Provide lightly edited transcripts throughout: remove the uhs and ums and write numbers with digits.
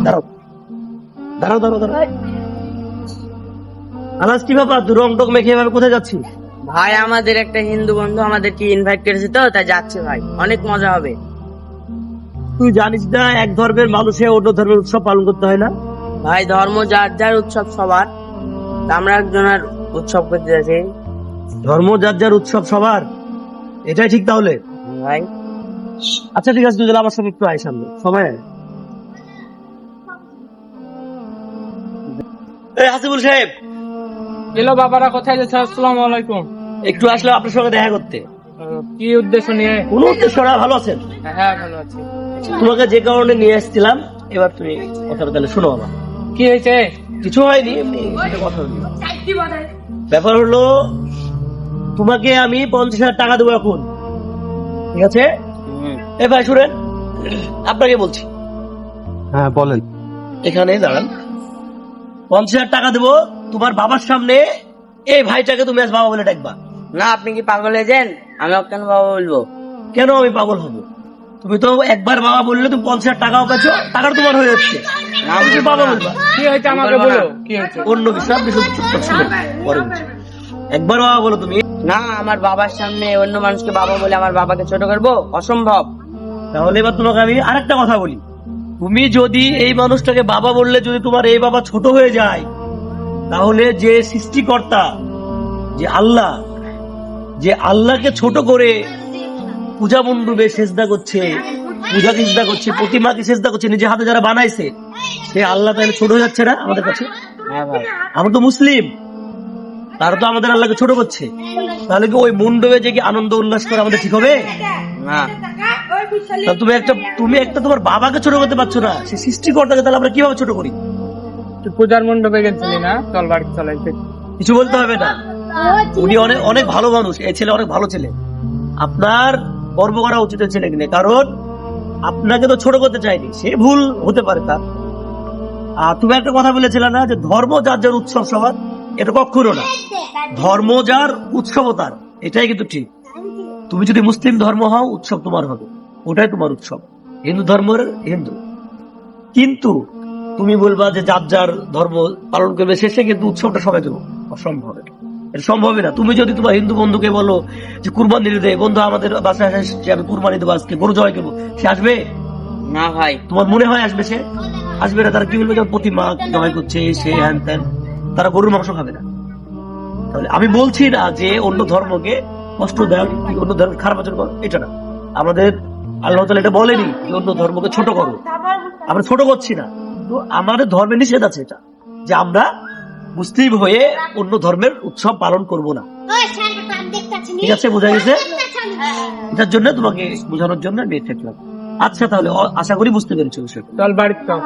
দাঁড়াও দাঁড়াও দাঁড়াও। আলাস কি ব্যাপার, তুই রং টক মেখে এভাবে কোথায় যাচ্ছিস? ভাই আমাদের একটা হিন্দু বন্ধু আমাদেরকে ইনভাইট করেছে তো তাই যাচ্ছে ভাই, অনেক মজা হবে। তুই জানিস না এক ধর্মের মানুষে অন্য ধর্মের উৎসব পালন করতে হয় না? ভাই ধর্ম যার যার, উৎসব সবার, তা আমরা একজনের উৎসব করতে যাচ্ছি। ধর্ম যার যার, উৎসব সবার, এটাই ঠিক তাহলে? ভাই আচ্ছা ঠিক আছে, তুই তাহলে আমার সাথে একটু আয় সামনে সময়। এই হাসিবুল সাহেব, এলো বাবারা, কোথায় যাচ্ছে? আসসালামু আলাইকুম। একটু আসলে আপনার সঙ্গে দেখা করতে। কি উদ্দেশ্য নিয়ে? কোনো উদ্দেশ্য না, ভালো আছেন? হ্যাঁ ভালো আছি। তোমাকে যে কারণে নিয়ে আসছিলাম, এবার তুমি কথাটা তাহলে শোনো আমার। কি হয়েছে? কিছু হয়নি, এমনি একটা কথা হলো। ব্যাপার হলো, তোমাকে আমি 50,000 টাকা দেবো এখন, ঠিক আছে? এ ভাই শুনেন, আপনাকে বলছি। হ্যাঁ বলেন। এখানে দাঁড়ান। 50,000 টাকা দেবো, তোমার বাবার সামনে এই ভাইটাকে তুমি আজ বাবা বলে ডাকবা। না, আপনি কি পাগল হয়েছেন? আমি কেন বাবা বলবো? কেন আমি পাগল হবো? তুমি তো একবার বাবা বললে তুমি 50,000 টাকাও পাচ্ছ, টাকাটা তোমার হয়ে যাচ্ছে, তুমি বাবা বলবা। কি হয়েছে আমাকে বলো, কি হয়েছে? অন্য বিষয় আপনি শুধু চুপ করে শুনুন, পরে বলছি। একবার বাবা বলো তুমি। না, আমার বাবার সামনে অন্য মানুষকে বাবা বলে আমার বাবাকে ছোট করবো, অসম্ভব। তাহলে এবার তোমাকে আমি আরেকটা কথা বলি, তুমি যদি এই মানুষটাকে বাবা বললে যদি তোমার এই বাবা ছোট হয়ে যায়, তাহলে যে সৃষ্টিকর্তা, যে আল্লাহ, যে আল্লাহকে ছোট করে পূজা মণ্ডপে সেজদা করছে, পূজাকে সেজদা করছে, প্রতিমাকে সেজদা করছে, নিজে হাতে যারা বানাইছে, সে আল্লাহ তাহলে ছোট হয়ে যাচ্ছে না আমাদের কাছে? হ্যাঁ ভাই। আমরা তো মুসলিম, তারা তো আমাদের আল্লাহকে ছোট করছে, তাহলে কি ওই মণ্ডপে যে কি আনন্দ উল্লাস করে আমাদের ঠিক হবে? না। তা তুমি একটা তোমার বাবাকে ছোট করতে পারছো না, সে সৃষ্টিকর্তাকে তাহলে আমরা কিভাবে ছোট করি? তুই পূজার মণ্ডপে গেছিলি না? চল বাড়ি চলাই। কিছু বলতে হবে না, উনি অনেক অনেক ভালো মানুষ, এই ছেলে অনেক ভালো ছেলে, আপনার গর্ব করা উচিত ছেলে কিনে, কারণ আপনাকে তো ছোট করতে চাইনি, সে ভুল হতে পারে তার। আর তুমি একটা কথা বলেছিলে না যে ধর্ম যার যার, উৎসব সবার, এটা কখনো না। ধর্ম যার, উৎসব তার, এটাই কিন্তু ঠিক। তুমি যদি মুসলিম ধর্ম হও, উৎসব তোমার হবে, ওটাই তোমার উৎসব। হিন্দু ধর্মের হিন্দু, কিন্তু তুমি বলবা যে যার যার ধর্ম পালন করবে, শেষে কিন্তু উৎসবটা সবাই দেবো, অসম্ভব। এটা সম্ভবই না। তুমি যদি তোমার হিন্দু বন্ধুকে বলো যে কুরবানি দিতে, বন্ধু আমাদের বাসায় আসে, আমি কুরবানি দেবো, আজকে গরু জবাই করবো, সে আসবে? না ভাই। তোমার মনে হয় আসবে? সে আসবে না। তারা কি বলবে, যেমন প্রতিমা জবাই করছে, সে হ্যান ত্যান, তারা গরুর মাংস খাবে না। তাহলে আমি বলছি না যে অন্য ধর্মকে কষ্ট দেয়, অন্য ধর্ম খারাপ আচরণ করো, এটা না। আমাদের আল্লাহ তাআলা এটা বলেনি যে অন্য ধর্মকে ছোট করো, আমরা ছোট করছি না, কিন্তু আমাদের ধর্মে নিষেধ আছে এটা, যে আমরা মুসলিম হয়ে অন্য ধর্মের উৎসব পালন করব না। ঠিক আছে, বোঝা গেছে? এটার জন্য তোমাকে বোঝানোর জন্য আমি থাকলাম। আচ্ছা তাহলে আশা করি বুঝতে পেরেছো বিষয়টা। চল বাড়ি চল।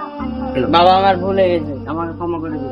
বাবা আমার ভুলে গেছে, আমাকে ক্ষমা করে দিন।